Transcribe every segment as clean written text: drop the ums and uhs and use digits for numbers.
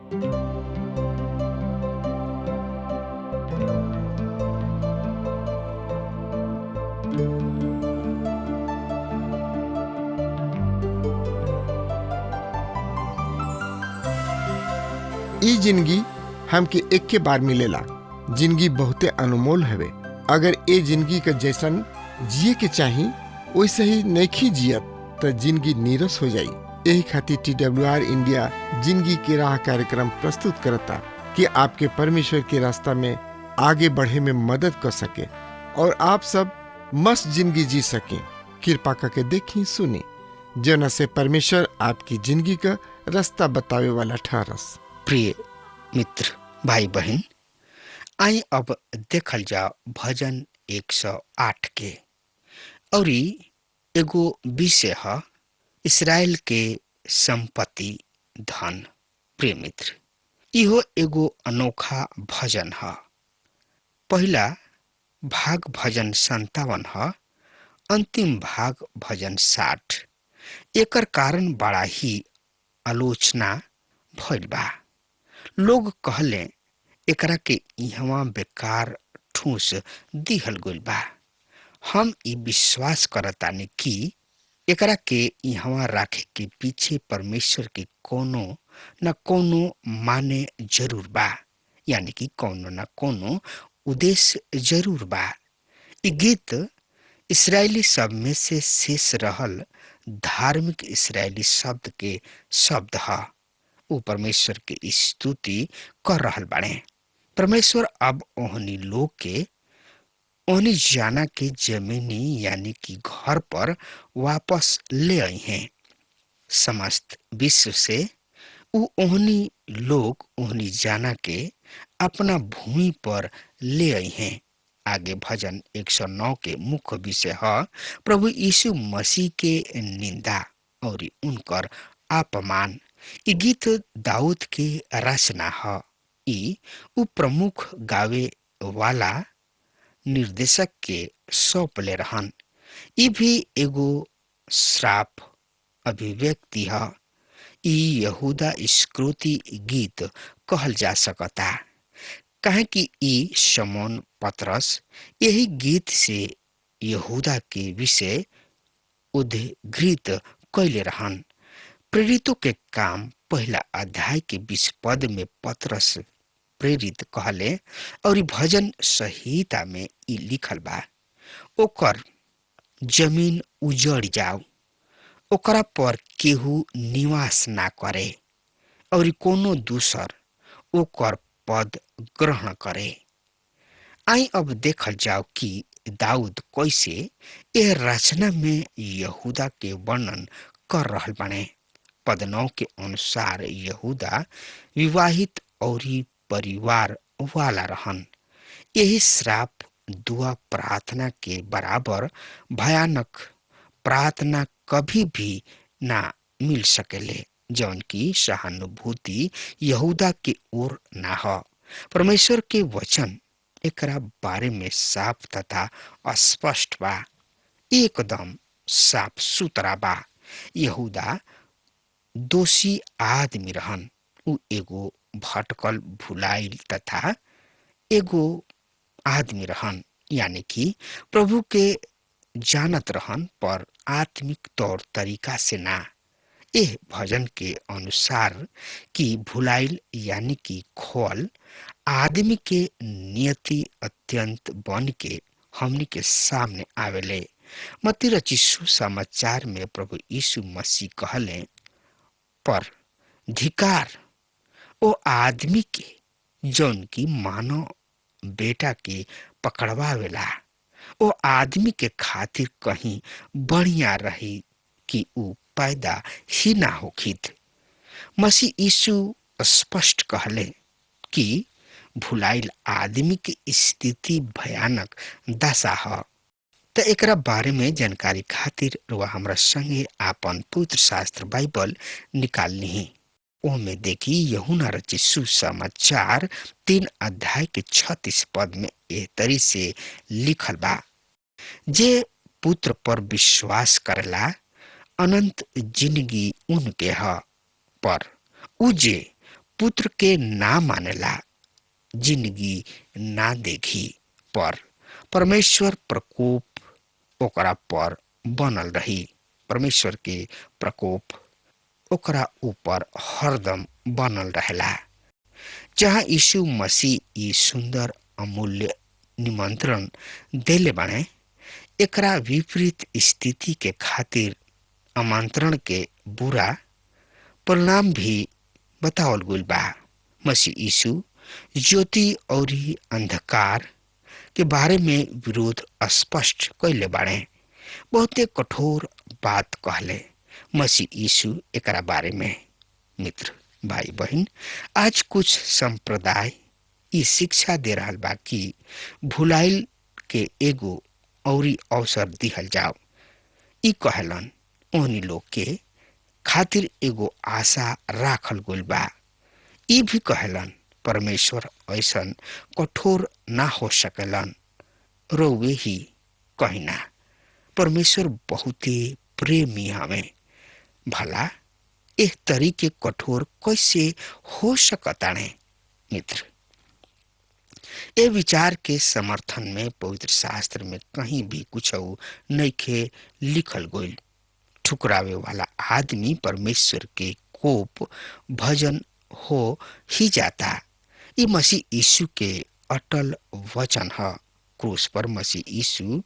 ई जिंदगी हमके एक के बार मिलेला। जिंदगी बहुते अनमोल हवे। अगर ए जिंदगी के जैसन जिए के चाही वैसे ही नहीं जियत तो जिंदगी नीरस हो जाई। यही खातिर TWR इंडिया जिंदगी के राह कार्यक्रम प्रस्तुत करता कि आपके परमेश्वर के रास्ता में आगे बढ़े में मदद कर सके और आप सब मस्त जिंदगी जी सकें। कृपा करके देखी सुनी जना से परमेश्वर आपकी जिंदगी का रास्ता बतावे वाला ठहरस। प्रिय मित्र भाई बहन, आई अब देखल जाओ भजन 108 के। और एगो विषय है इसराइल के संपत्ति धन। प्रिय मित्र, इहो एगो अनोखा भजन है। पहला भाग भजन 57 है, अंतिम भाग भजन 60। एकर कारण बड़ा ही आलोचना भइल बा। लोग कहले एकरा के इहवा बेकार ठूस दिहल गइल बा। हम ई विश्वास करतानी कि एकरा के इहवा रखे के पीछे परमेश्वर के कोनो न कोनो माने जरूर बा, यानी कि कोनो न कोनो उद्देश्य जरूर बा। ई गीत इस्राएली सब में से शेष रहल धार्मिक इस्राएली शब्द के शब्द है। वो परमेश्वर के स्तुति कर रहल बाड़े। परमेश्वर अब ओहनी लोग के ओहनी जाना के जमीनी यानी कि घर पर वापस ले आई हैं। समस्त विश्व से उ ओहनी लोग ओहनी जाना के अपना भूमि पर ले आई हैं। आगे भजन 109 के मुख्य विषय है प्रभु यीशु मसीह के निंदा और उनकर अपमान। ई गीत दाऊद के रचना है। ई उ प्रमुख गावे वाला निर्देशक के सौंपले रहन। ई भी एगो श्राप अभिव्यक्ति है। ई यहूदा स्क्रोती गीत कहल जा सकता, काहे कि ई शमौन पतरस यही गीत से यहूदा के विषय उद्धृत कैले रहन। प्रेरितों के काम पहला अध्याय के 20 पद में पतरस प्रेरित कहले और भजन संहिता में ई लिखल बा, ओकर जमीन उजड़ जाओ, ओकरा पर केहू निवास ना करे और कोनो दूसर ओकर पद ग्रहण करे। आई अब देखल जाओ कि दाऊद कैसे यह रचना में यहूदा के वर्णन कर रहल बने। पद 9 के अनुसार यहूदा विवाहित और परिवार वाला रहन। यही श्राप दुआ प्रार्थना के बराबर भयानक प्रार्थना कभी भी ना मिल सकेले, जौन की सहानुभूति यहूदा के ओर ना हो। परमेश्वर के वचन एकरा बारे में साफ तथा स्पष्ट बा, एकदम साफ सुथरा बा। यहूदा दोषी आदमी रहन। उ एगो भटकल भुलाइल तथा एगो आदमी रहन, यानी कि प्रभु के जानत रहन पर आत्मिक तौर तरीका से ना। एह भजन के अनुसार कि भुलाइल यानी कि खोल आदमी के नियति अत्यंत बन के हमनी के सामने आवेले। मत्ती रचित सुसमाचार में प्रभु यीशु मसीह कहले, पर धिकार ओ आदमी के जौन की मानव बेटा के पकड़वावेला। ओ आदमी के खातिर कहीं बढ़िया रही कि उ पैदा ही ना होखित। मसीह यीशु स्पष्ट कहले कि भुलाइल आदमी की स्थिति भयानक दशा है। तो एकरा बारे में जानकारी खातिर रुआ हमरा संगे आपन पवित्र शास्त्र बाइबल निकाल ली। ओमे देखी यूहन्ना रचित सुसमाचार 3 अध्याय के 36 पद में एह तरी से लिखल बा, जे पुत्र पर विश्वास करला अनंत जिंदगी उनके है, पर उ जे पुत्र के ना मानेला जिंदगी ना देखी, पर परमेश्वर प्रकोप ओकरा पर बनल रही। परमेश्वर के प्रकोप ओकरा ऊपर हरदम बनल रहेला। जहाँ यीशु मसीह ई सुंदर अमूल्य निमंत्रण देले बाणे, एकरा विपरीत स्थिति के खातिर आमंत्रण के बुरा परिणाम भी बतावल गइल बा। मसीह यीशु ज्योति और अंधकार के बारे में विरोध स्पष्ट कैले बाड़े, बहुते कठोर बात कहले मसीह यीशु एकरा बारे में। मित्र भाई बहन, आज कुछ संप्रदाय ई शिक्षा दे रहल बा कि भुलाइल के एगो औरी अवसर दिहल जाओ। ई कहलन ओहनी लोग के खातिर एगो आशा राखल गइल बा। ई भी कहलन परमेश्वर ऐसन कठोर ना हो सकेलन। रोवे ही कहिना परमेश्वर बहुते प्रेमी हमें, भला एक तरीके कठोर कैसे हो सकताने। मित्र, ए विचार के समर्थन में पवित्र शास्त्र में कहीं भी कुछ नइखे लिखल गइल। ठुकरावे वाला आदमी परमेश्वर के कोप भजन हो ही जाता। ये मसीह यीशु के अटल वचन है। क्रूस पर मसीह यीशु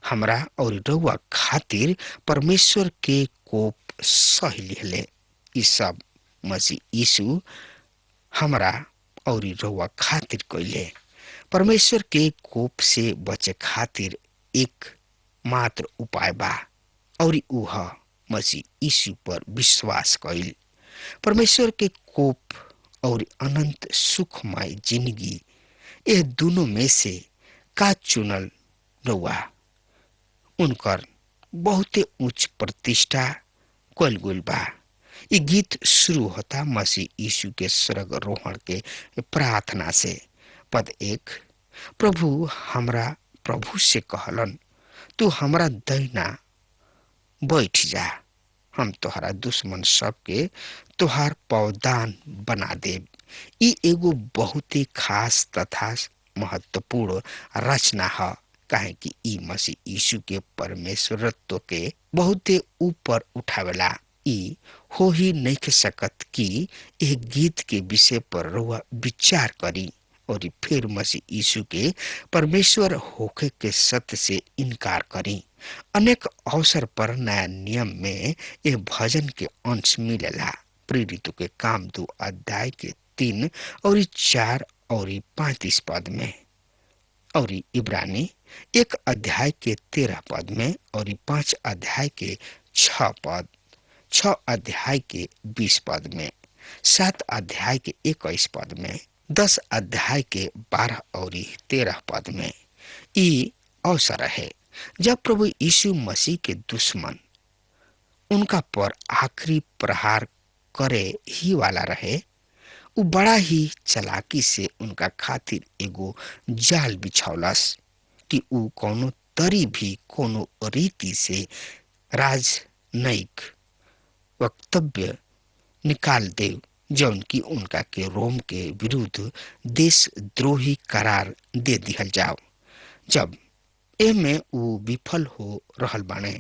हमरा और रउआ खातिर परमेश्वर के कोप सह लिहले। ई सब मसीह यीशु हमरा और रउआ खातिर कइले। परमेश्वर के कोप से बचे खातिर एक मात्र उपाय बा और उह मसीह यीशु पर विश्वास कइल। परमेश्वर के कोप और अनंत सुखमय जिंदगी, यह दोनों में से का चुनल रउआ? उनकर बहुते उच्च प्रतिष्ठा कइल गइल बा। ये गीत शुरू होता मसीह यीशु के स्वर्गारोहण के प्रार्थना से। पद 1, प्रभु हमरा प्रभु से कहलन, तू हमरा दैना बैठ जा, हम तोहरा दुश्मन सबके तोहार पौदान बना देब। ई एगो बहुते खास तथा महत्वपूर्ण रचना है, काहे कि ई मसीह यीशु के परमेश्वरत्व के बहुते ऊपर उठावेला। ई हो ही नहीं के सकत कि एक गीत के विषय पर रउआ विचार करी और फिर मसीह यीशु के परमेश्वर होके के सत्य से इनकार करी। अनेक अवसर पर नया नियम में यह भजन के अंश मिलेला। प्रेरितों के काम 2 अध्याय के 3 और 4 और 35 पद में, और इब्रानी 1 अध्याय के 13 पद में, और 5 अध्याय के 6 पद, 6 अध्याय के 20 पद में, 7 अध्याय के 21 पद में, 10 अध्याय के 12 और 13 पद में। ई अवसर है जब प्रभु यीशु मसीह के दुश्मन उनका पर आखिरी प्रहार करे ही वाला रहे। उ बड़ा ही चालाकी से उनका खातिर एगो जाल बिछौलस कि उ कोनो तरी भी कोनो रीति से राजनयिक वक्तव्य निकाल दे जौन की उनका के रोम के विरुद्ध देशद्रोही करार दे दिहल जाओ। जब एमे उ विफल हो रहल बाने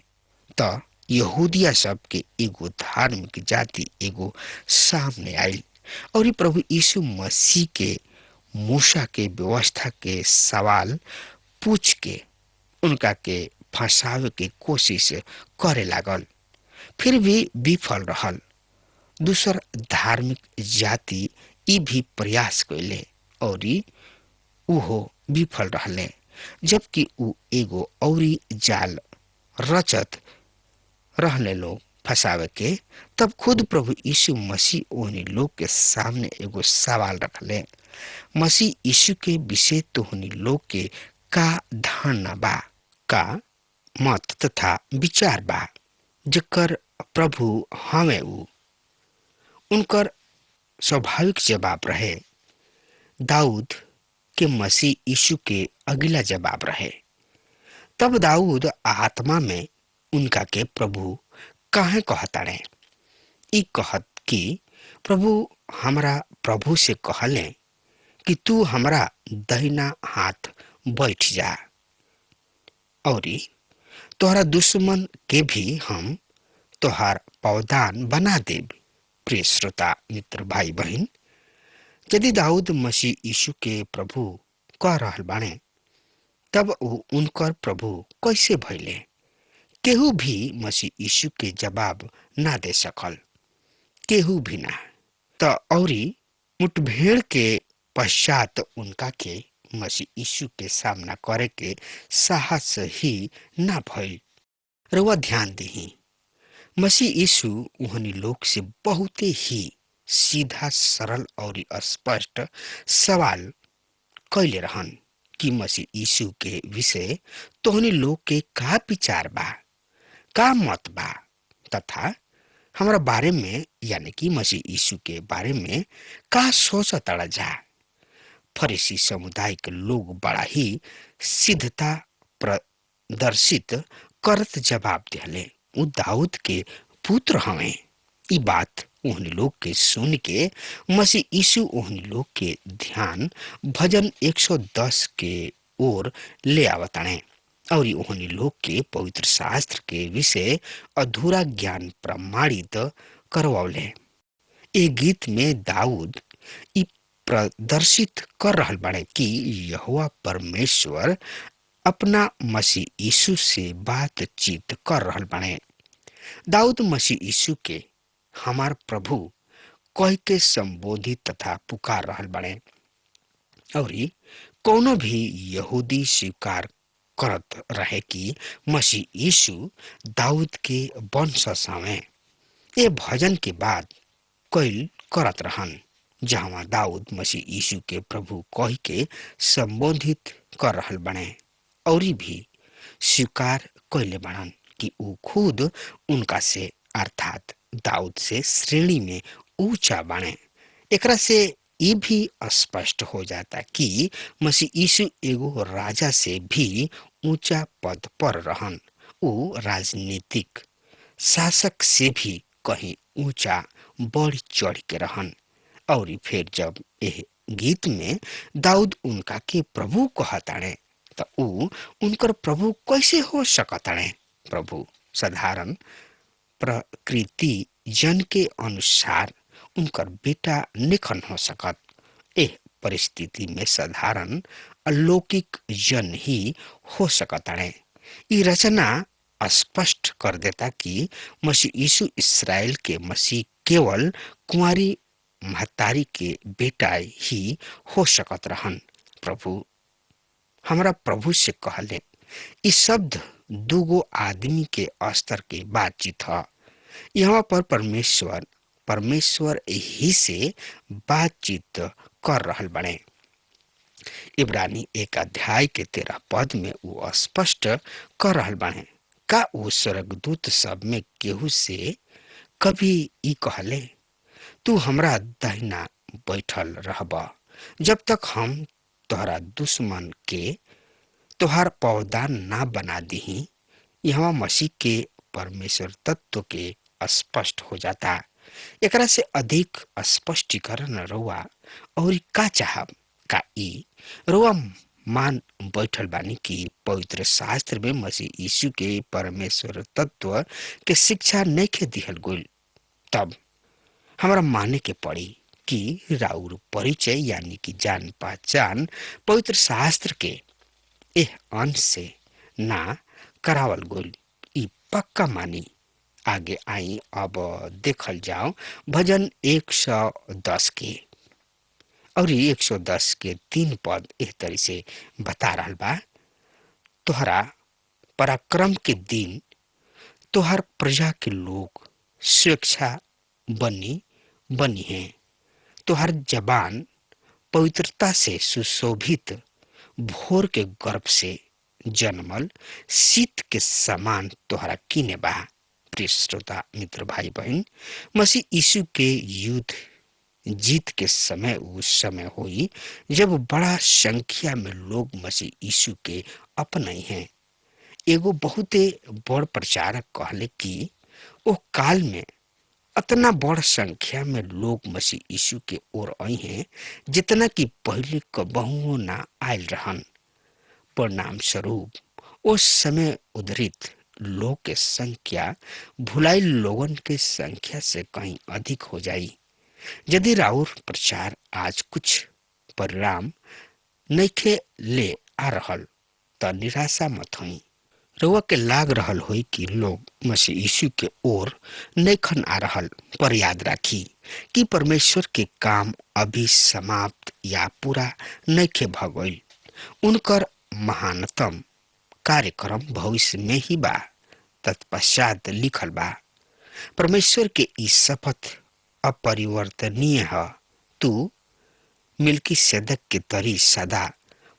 त यहूदिया सब के एगो धार्मिक जाति एगो सामने आयल और प्रभु यीशु मसीह के मूसा के व्यवस्था के सवाल पूछ के उनका के फंसावे के कोशिश करे लागल, फिर भी विफल रहल। दूसर धार्मिक जाति ई भी प्रयास कैले और उहो विफल रहले, जबकि उ एगो औरी जाल रचत रहले लोग फंसावे के। तब खुद प्रभु यीशु मसीह ओहनी लोग के सामने एगो सवाल रखले, मसीह यीशु के विषय तोहनी लोग के का धारणा बा, का मत तथा विचार बा? जकर प्रभु हमें उ उनकर स्वाभाविक जवाब रहे दाऊद के मसीह यीशु के अगला जवाब रहे। तब दाऊद आत्मा में उनका के प्रभु काहे कहताड़े? ई कहत कि प्रभु हमरा प्रभु से कहले कि तू हमरा दहिना हाथ बैठ जा और तोहरा दुश्मन के भी हम तोहार पौदान बना देब। प्रिय श्रोता मित्र भाई बहन, यदि दाऊद मसीह यीशु के प्रभु कह रहल बाणे तब वो उनकर प्रभु कैसे भइले? केहू भी मसीह यीशु के जवाब ना दे सकल, केहू भी ना। तो औरी मुठभेड़ के पश्चात उनका के मसीह यीशु के सामना करे के साहस ही ना भइल। रउआ ध्यान दही, मसीह यीशु उहनी लोग से बहुते ही सीधा सरल और स्पष्ट सवाल कैले रहन कि मसीह यीशु के विषय तोहनी लोग के का विचार बा, का मत बा, तथा हमारा बारे में यानी कि मसीह यीशु के बारे में का सोचता जा। फरीसी समुदाय के लोग बड़ा ही सिद्धता प्रदर्शित करत जवाब दिले, उ दाऊद के पुत्र हवे। ई बात उहनी लोग के सुन के मसीह यीशु उहनी लोग के ध्यान भजन 110 के ओर ले आवताणे और उहनी लोग के पवित्र शास्त्र के विषय अधूरा ज्ञान प्रमाणित करवौले। ए गीत में दाऊद ई प्रदर्शित कर रहल बाड़े कि यहोवा परमेश्वर अपना मसीह यीशु से बातचीत कर रहल बाड़े। दाऊद मसीह यीशु के हमार प्रभु कह के संबोधित तथा पुकार रहल बाड़े और कोनो भी यहूदी स्वीकार करत रहे कि मसीह यीशु दाऊद के वंशज हवे। ये भजन के बाद कैल करत रहन जहाँ दाऊद मसीह यीशु के प्रभु कह के संबोधित कर रहल बने और भी स्वीकार कैले बनन कि ऊ खुद उनका से अर्थात दाऊद से श्रेणी में ऊंचा बने। एकरा से ये भी स्पष्ट हो जाता कि मसीह यीशु एगो राजा से भी ऊंचा पद पर रहन। ऊ राजनीतिक शासक से भी कहीं ऊंचा बढ़ चढ़ के रहन। और फिर जब यह गीत में दाऊद उनका के प्रभु कहताणे तो ऊ उनकर प्रभु कैसे हो सकताणे? प्रभु साधारण प्रकृति जन के अनुसार उनकर बेटा निखन हो सकत। एह परिस्थिति में साधारण अलौकिक जन ही हो सकताणे। ये रचना स्पष्ट कर देता कि मसीह यीशु इस्राएल के मसीह केवल कुंवारी महतारी के बेटा ही हो सकत रहन। प्रभु हमरा प्रभु से कहले इस शब्द दूगो आदमी के स्तर के बातचीत है। यहाँ पर परमेश्वर ही से बातचीत कर रहल बने। इब्रानी 1 अध्याय के 13 पद में वो स्पष्ट कर रहल बने का वो स्वर्गदूत सब में केहू से कभी ई कहले तू हमरा दहिना बैठल रहबा जब तक हम तोहरा दुश्मन के तोहार पौदान ना बना दीही। यहाँ मसीह के परमेश्वर तत्व के स्पष्ट हो जाता। एकरा से अधिक स्पष्टीकरण रउआ और का चाहब का ई रउआ मान बैठल बानी कि पवित्र शास्त्र में मसीह यीशु के परमेश्वर तत्व के शिक्षा नहीं के दिहल गइल। तब हमारा माने के पड़ी कि राउर परिचय यानी कि जान पहचान पवित्र शास्त्र के एह अंश से ना करावल गइल। ई पक्का मानी। आगे आई अब देखल जाओ भजन 110 के और 110 के 3 पद एह तरी से बता रहल बा। तोहरा पराक्रम के दिन तोहर प्रजा के लोग स्वेच्छा बनी है। तोहर जबान पवित्रता से सुशोभित भोर के गर्भ से जन्मल शीत के समान तोहरा किने बा। प्रिय श्रोता मित्र भाई बहन, मसीह यीशु के युद्ध जीत के समय उस समय हुई जब बड़ा संख्या में लोग मसीह यीशु के अपनाई हैं। एगो बहुते बड़ प्रचारक कहले कि ओ काल में अतना बड़ संख्या में लोग मसीह यीशु के ओर आई हैं जितना कि पहले कबहुओ ना आयल रहन। परिणाम स्वरूप उस समय उद्धृत लोग के संख्या भुलाई लोगन के संख्या से कहीं अधिक हो जाई। यदि राउर प्रचार आज कुछ परिणाम नइखे ले आ रहल त निराशा मत होई। रउआ के लाग रहल होई कि लोग मसीह यीशु के ओर नइखन आ रहल, पर याद राखी कि परमेश्वर के काम अभी समाप्त या पूरा नइखे भ गइल। उनकर महानतम कार्यक्रम भविष्य में ही बा, तत्पश्चात लिखल बा। परमेश्वर के ई शपथ अपरिवर्तनीय है, तू मिल्कीसेदक के तरी सदा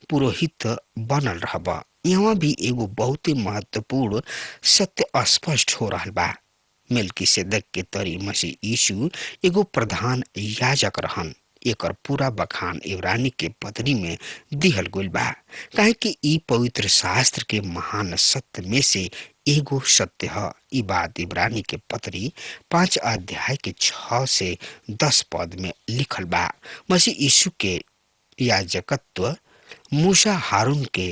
पुरोहित बनल रहबा। यहाँ भी एगो बहुत ही महत्वपूर्ण सत्य स्पष्ट हो रहा बा। मिल्कीसेदक के तरी मसीह यीशु एगो प्रधान याजक रहन। एकर पूरा बखान इब्रानी के पत्री में दिहल गइल बा, काहे कि ई पवित्र शास्त्र के महान सत्य में से एगो सत्य है। ई बात इब्रानी के पत्री 5 अध्याय के 6 से 10 पद में लिखल बा। मसीह यीशु के याजकत्व मूसा हारून के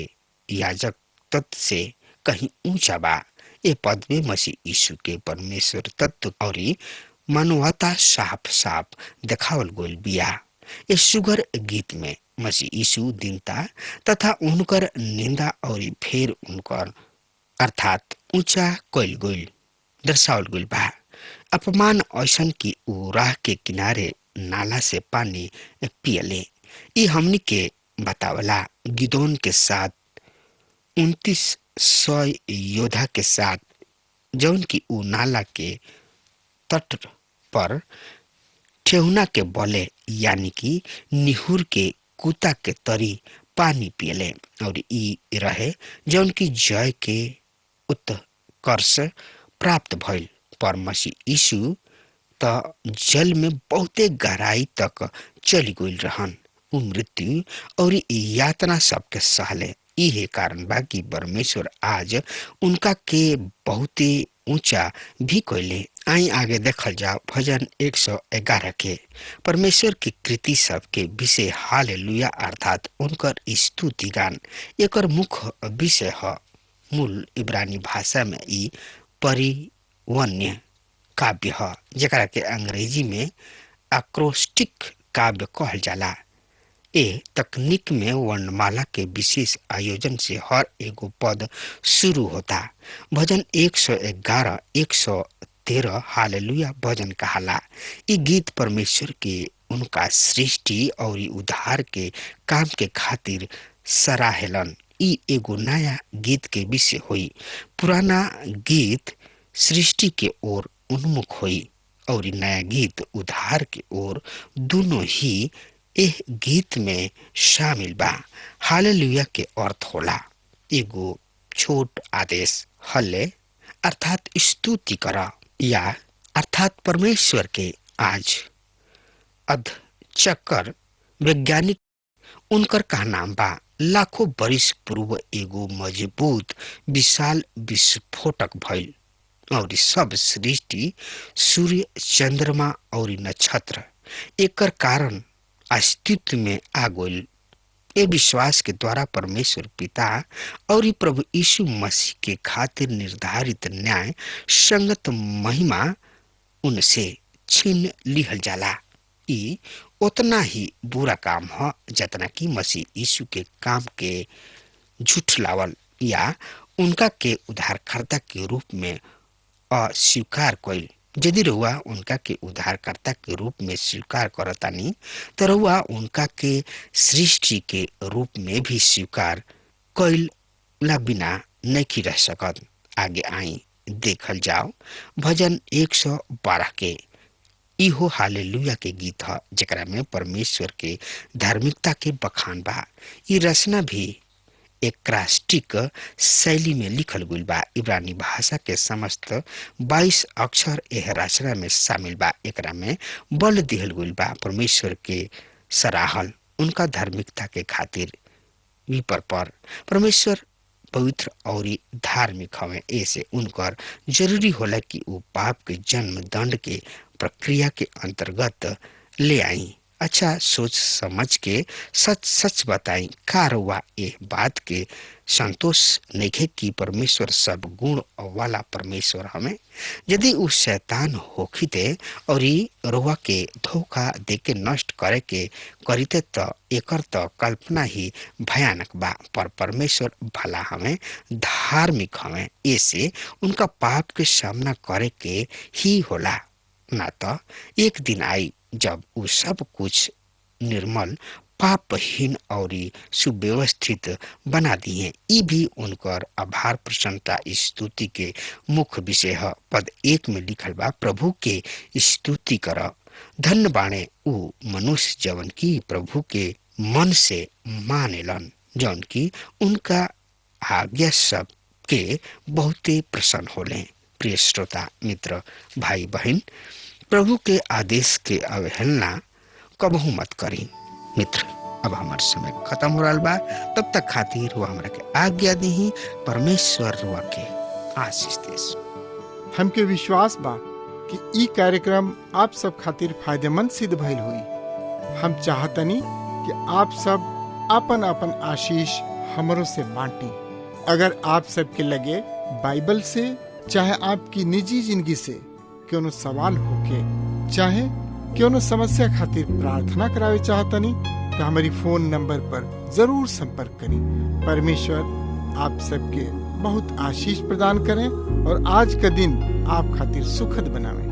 याजकत्व से कहीं ऊंचा बा। ए पद में मसीह यीशु के परमेश्वर तत्व और मानवता साफ साफ देखावल गइल बिया। इस सुगर गीत में मसीह यीशु दीनता तथा उनकर निंदा और फिर उनकर अर्थात ऊंचा कइल गइल दर्शावल गइल बा। अपमान ऐसन की ऊ राह के किनारे नाला से पानी पियले। ई हमनी के बतावला गिदोन के साथ 2900 योद्धा के साथ जौन की ऊ नाला के तट पर ठेहुना के बले यानी कि निहुर के कुत्ता के तरी पानी पियले और ई रहे जौन की जय के उत्कर्ष प्राप्त भइल। पर मसीह यीशु त जल में बहुते गहराई तक चली गइल रहन। ऊ मृत्यु और यातना सबके सहले। इहे कारण बा कि परमेश्वर आज उनका के बहुते ऊंचा भी कइले। आई आगे देखल जाओ भजन 111 के। परमेश्वर की कृति सब के विषय हालेलुया अर्थात उनकर स्तुति गान एकर मुख्य विषय है। मूल इब्रानी भाषा में ई परिवन्य काव्य है, जेकरा के अंग्रेजी में एक्रोस्टिक काव्य कहल जाला। ए तकनीक में वर्णमाला के विशेष आयोजन से हर एगो पद शुरू होता। भजन 111 113 हालेलुया भजन कहाला। ई गीत परमेश्वर के उनका सृष्टि और उद्धार के काम के खातिर सराहेलन। ई एगो नया गीत के विषय होई। पुराना गीत सृष्टि के ओर उन्मुख होई और नया गीत उद्धार के ओर। दोनों ही एह गीत में शामिल बा। हालेलुया के अर्थ होला एगो छोट आदेश, हल्ले अर्थात स्तुति करा, या अर्थात परमेश्वर के आज अधचक्र वैज्ञानिक उनकर का नाम बा। लाखों बरिस पूर्व एगो मजबूत विशाल विस्फोटक भइल और सब सृष्टि सूर्य चंद्रमा और नक्षत्र एकर कारण अस्तित्व में आ गइल। ए विश्वास के द्वारा परमेश्वर पिता और प्रभु यीशु मसीह के खातिर निर्धारित न्याय संगत महिमा उनसे छीन लिहल जाला। ई उतना ही बुरा काम है जितना कि मसीह यीशु के काम के झुठलावल या उनका के उद्धारकर्ता के रूप में अस्वीकार कइल। यदि रउआ उनका के उद्धारकर्ता के रूप में स्वीकार करतानी तो रउआ उनका के सृष्टि के रूप में भी स्वीकार कइला बिना नहीं रह सकत। आगे आई देखल जाओ भजन 112 के। इहो हालेलुया के गीत है जेकरा में परमेश्वर के धार्मिकता के बखान बा। ई रचना भी एक्रास्टिक शैली में लिखल गइल बा। इब्रानी भाषा के समस्त 22 अक्षर एह रचना में शामिल बा। एकरा में बल दिहल गइल बा परमेश्वर के सराहल उनका धार्मिकता के खातिर विपर पर। परमेश्वर पवित्र और धार्मिक हवे, ऐसे उनकर जरूरी होला कि वो पाप के जन्म दंड के प्रक्रिया के अंतर्गत ले आई। अच्छा सोच समझ के सच सच बताई, का रउआ ये बात के संतोष नइखे कि परमेश्वर सब गुण वाला परमेश्वर हमें? यदि उ शैतान होखिते और रउआ के धोखा देके नष्ट करे के करिते त एकर त कल्पना ही भयानक बा। पर परमेश्वर भला हमें, धार्मिक हमें, ऐसे उनका पाप के सामना करे के ही होला। ना तो एक दिन आई जब उ सब कुछ निर्मल, पापहीन और सुव्यवस्थित बना दिए। ई भी उनकर आभार, प्रसन्नता, स्तुति के मुख्य विषय है। पद 1 में लिखल बा, प्रभु के स्तुति कर, धन्य बाणे उ मनुष्य जवन की प्रभु के मन से मानेलन, जौन की उनका आज्ञा सब के बहुते प्रसन्न होले। प्रिय श्रोता मित्र भाई बहन, प्रभु के आदेश के अवहेलना कबहू मत करी। मित्र अब हमार समय खत्म हो रहा बा, तब तक खातिर वो हमरा के आज्ञा दी। परमेश्वर रुआ के आशीष देस। हमके विश्वास बा कि ई कार्यक्रम आप सब खातिर फायदेमंद सिद्ध भइल हुई। हम चाहतनी कि आप सब अपन अपन आशीष हमरों से बांटी। अगर आप सबके लगे बाइबल से चाहे आपकी निजी जिंदगी से कोनो सवाल होके, चाहे कोनो समस्या खातिर प्रार्थना करावे चाहतनी, तो हमारी फोन नंबर पर जरूर संपर्क करें। परमेश्वर आप सबके बहुत आशीष प्रदान करें और आज का दिन आप खातिर सुखद बनावे।